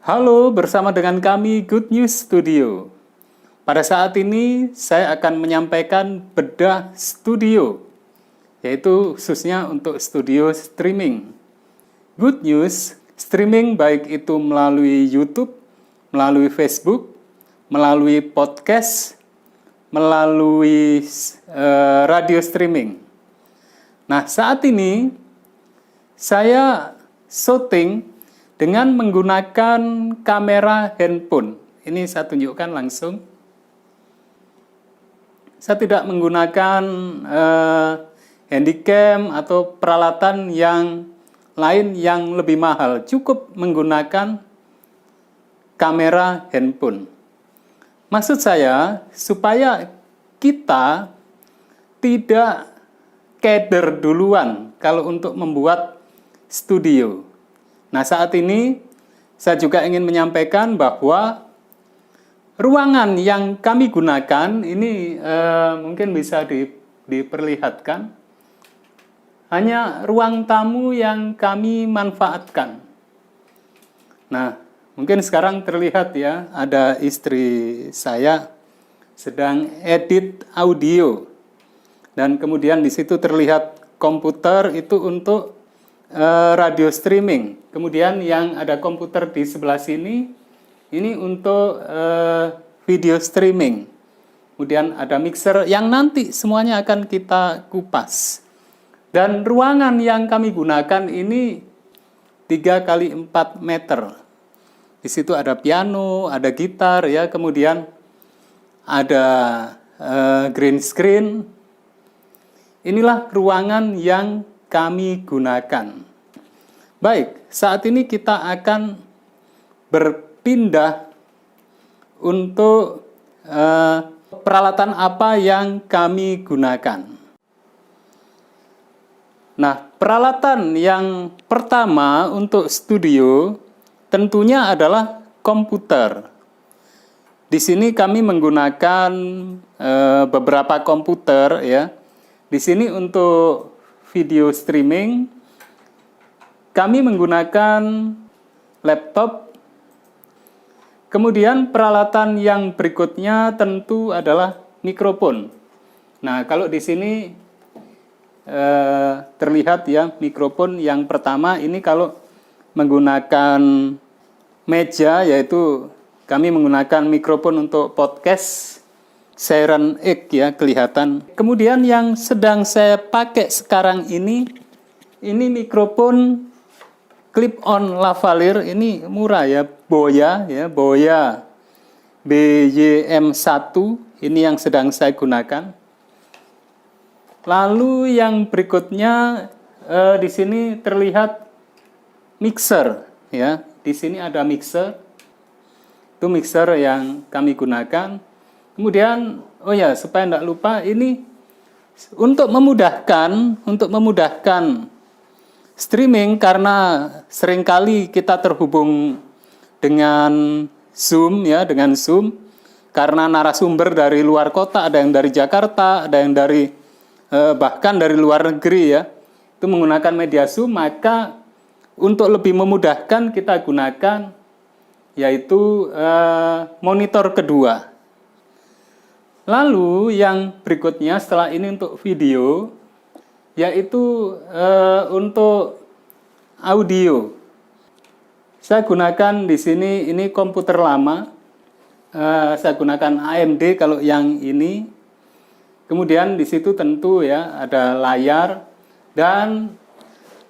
Halo, bersama dengan kami Good News Studio. Pada saat ini saya akan menyampaikan bedah studio, yaitu khususnya untuk studio streaming. Good news, streaming baik itu melalui YouTube, melalui Facebook, melalui podcast, melalui radio streaming. Nah, saat ini saya syuting dengan menggunakan kamera handphone. Ini saya tunjukkan langsung. Saya tidak menggunakan handycam atau peralatan yang lain yang lebih mahal. Cukup menggunakan kamera handphone. Maksud saya, supaya kita tidak keder duluan kalau untuk membuat studio. Nah, saat ini saya juga ingin menyampaikan bahwa ruangan yang kami gunakan ini mungkin bisa diperlihatkan. Hanya ruang tamu yang kami manfaatkan. Nah, mungkin sekarang terlihat ya, ada istri saya sedang edit audio. Dan kemudian di situ terlihat komputer itu untuk radio streaming. Kemudian yang ada komputer di sebelah sini, ini untuk video streaming. Kemudian ada mixer yang nanti semuanya akan kita kupas. Dan ruangan yang kami gunakan ini 3x4 meter. Di situ ada piano, ada gitar, ya, kemudian ada green screen. Inilah ruangan yang kami gunakan. Baik, saat ini kita akan berpindah untuk peralatan apa yang kami gunakan. Nah, peralatan yang pertama untuk studio tentunya adalah komputer. Di sini kami menggunakan beberapa komputer, ya. Di sini untuk video streaming, kami menggunakan laptop. Kemudian peralatan yang berikutnya tentu adalah mikrofon. Nah, kalau di sini terlihat ya, mikrofon yang pertama ini kalau menggunakan meja, yaitu kami menggunakan mikrofon untuk podcast Siren X, ya, kelihatan. Kemudian yang sedang saya pakai sekarang ini mikrofon clip-on lavalier, ini murah ya, Boya BYM1, ini yang sedang saya gunakan. Lalu yang berikutnya di sini terlihat mixer, ya. Di sini ada mixer. Itu mixer yang kami gunakan. Kemudian, oh ya, supaya tidak lupa, ini untuk memudahkan streaming, karena seringkali kita terhubung dengan Zoom, ya, dengan Zoom, karena narasumber dari luar kota, ada yang dari Jakarta, ada yang dari bahkan dari luar negeri, ya, itu menggunakan media Zoom. Maka untuk lebih memudahkan kita gunakan yaitu monitor kedua. Lalu yang berikutnya setelah ini untuk video, yaitu untuk audio. Saya gunakan di sini, ini komputer lama. Saya gunakan AMD kalau yang ini. Kemudian di situ tentu ya ada layar, dan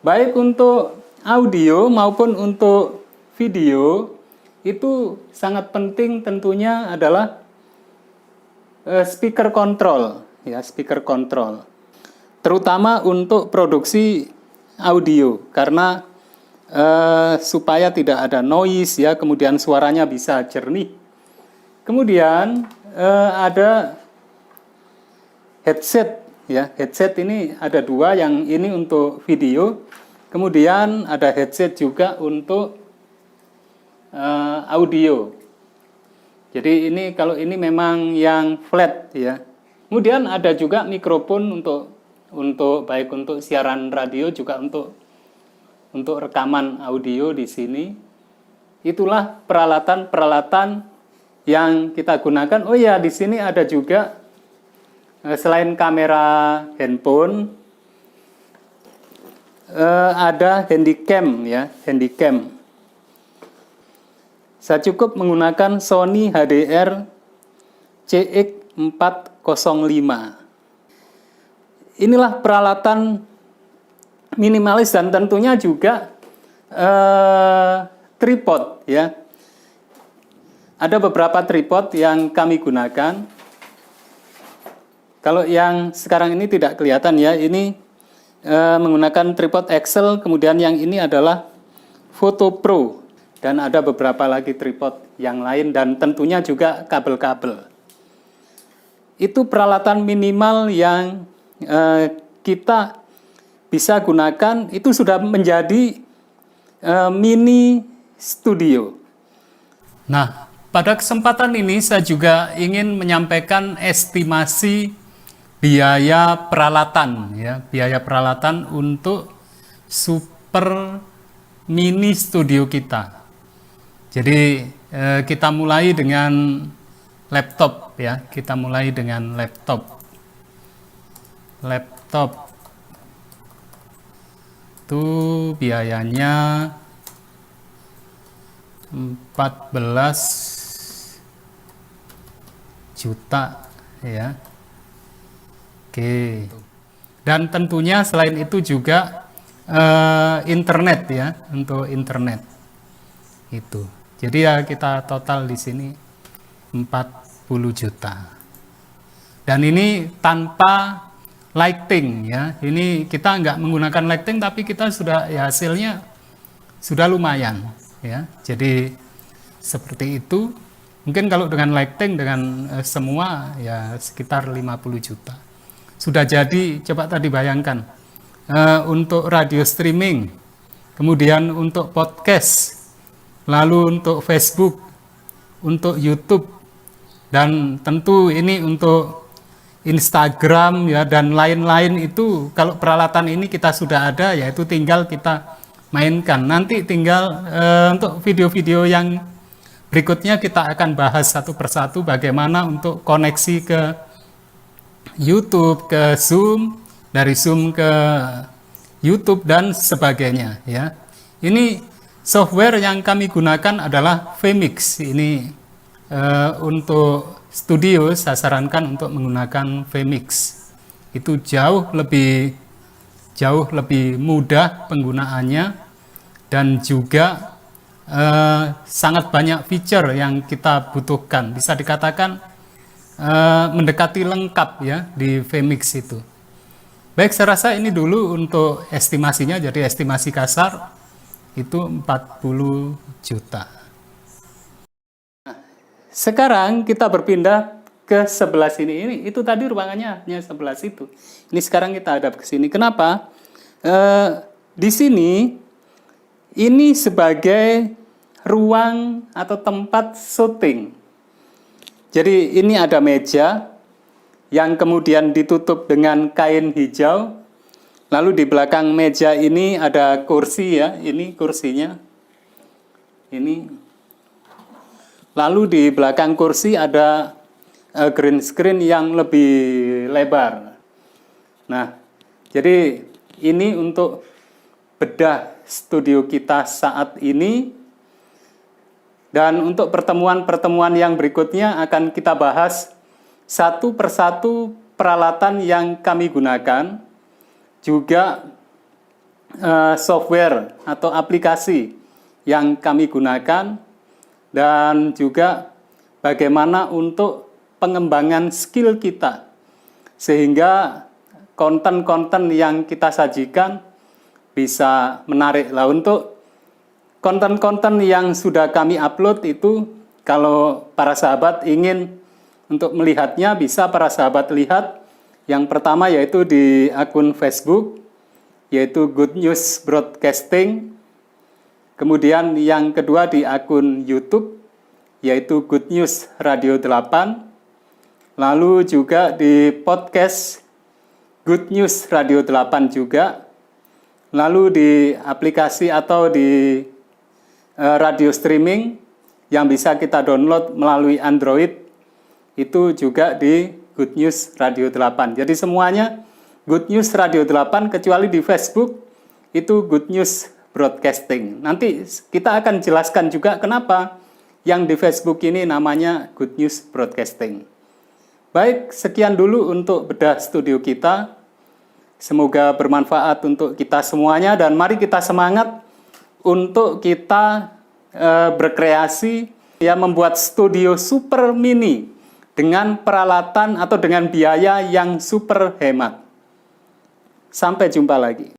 baik untuk audio maupun untuk video itu sangat penting tentunya adalah speaker control, ya, speaker control. Terutama untuk produksi audio, karena supaya tidak ada noise, ya, kemudian suaranya bisa jernih. Kemudian ada headset, ya. Headset ini ada dua, yang ini untuk video. Kemudian ada headset juga untuk audio. Jadi ini kalau ini memang yang flat, ya. Kemudian ada juga mikrofon untuk baik untuk siaran radio juga untuk rekaman audio di sini. itulah peralatan-peralatan yang kita gunakan. Oh ya, di sini ada juga selain kamera handphone, ada handycam ya, handycam. Saya cukup menggunakan Sony HDR CX405. Inilah peralatan minimalis dan tentunya juga tripod ya. Ada beberapa tripod yang kami gunakan. Kalau yang sekarang ini tidak kelihatan ya, ini menggunakan tripod Excel, kemudian yang ini adalah Photo Pro, dan ada beberapa lagi tripod yang lain, dan tentunya juga kabel-kabel. Itu peralatan minimal yang kita bisa gunakan, itu sudah menjadi mini studio. Nah, pada kesempatan ini saya juga ingin menyampaikan estimasi biaya peralatan ya, biaya peralatan untuk super mini studio kita. Jadi kita mulai dengan laptop ya, kita mulai dengan laptop. Laptop itu biayanya 14 juta ya. Oke. Dan tentunya selain itu juga internet ya, untuk internet. Itu. Jadi ya kita total di sini 40 juta. Dan ini tanpa lighting ya. Ini kita nggak menggunakan lighting, tapi kita sudah ya hasilnya sudah lumayan ya. Jadi seperti itu. Mungkin kalau dengan lighting dengan semua ya sekitar 50 juta. Sudah jadi, coba tadi bayangkan untuk radio streaming, kemudian untuk podcast, lalu untuk Facebook, untuk YouTube, dan tentu ini untuk Instagram ya, dan lain-lain. Itu kalau peralatan ini kita sudah ada, yaitu tinggal kita mainkan. Nanti tinggal untuk video-video yang berikutnya kita akan bahas satu persatu bagaimana untuk koneksi ke YouTube, ke Zoom, dari Zoom ke YouTube dan sebagainya ya. Ini software yang kami gunakan adalah Vmix. Ini untuk studio saya sarankan untuk menggunakan Vmix. Itu jauh lebih mudah penggunaannya, dan juga sangat banyak feature yang kita butuhkan. Bisa dikatakan mendekati lengkap ya di Vmix itu. Baik, saya rasa ini dulu untuk estimasinya. Jadi estimasi kasar itu 40 juta. Nah, sekarang kita berpindah ke sebelah sini. Itu tadi ruangannya hanya sebelah situ. Ini sekarang kita hadap ke sini. Kenapa? Di sini ini sebagai ruang atau tempat syuting. Jadi ini ada meja yang kemudian ditutup dengan kain hijau. Lalu di belakang meja ini ada kursi ya, ini kursinya. Ini. Lalu di belakang kursi ada green screen yang lebih lebar. Nah, jadi ini untuk bedah studio kita saat ini. Dan untuk pertemuan-pertemuan yang berikutnya akan kita bahas satu persatu peralatan yang kami gunakan, juga software atau aplikasi yang kami gunakan, dan juga bagaimana untuk pengembangan skill kita, sehingga konten-konten yang kita sajikan bisa menarik. Lah, untuk konten-konten yang sudah kami upload itu, kalau para sahabat ingin untuk melihatnya, bisa para sahabat lihat. Yang pertama yaitu di akun Facebook, yaitu Good News Broadcasting. Kemudian yang kedua di akun YouTube, yaitu Good News Radio 8. Lalu juga di podcast Good News Radio 8 juga. Lalu di aplikasi atau di radio streaming yang bisa kita download melalui Android itu juga di Good News Radio 8. Jadi semuanya Good News Radio 8 kecuali di Facebook itu Good News Broadcasting. Nanti kita akan jelaskan juga kenapa yang di Facebook ini namanya Good News Broadcasting. Baik, sekian dulu untuk bedah studio kita. Semoga bermanfaat untuk kita semuanya dan mari kita semangat untuk kita berkreasi ya, membuat studio super mini dengan peralatan atau dengan biaya yang super hemat. Sampai jumpa lagi.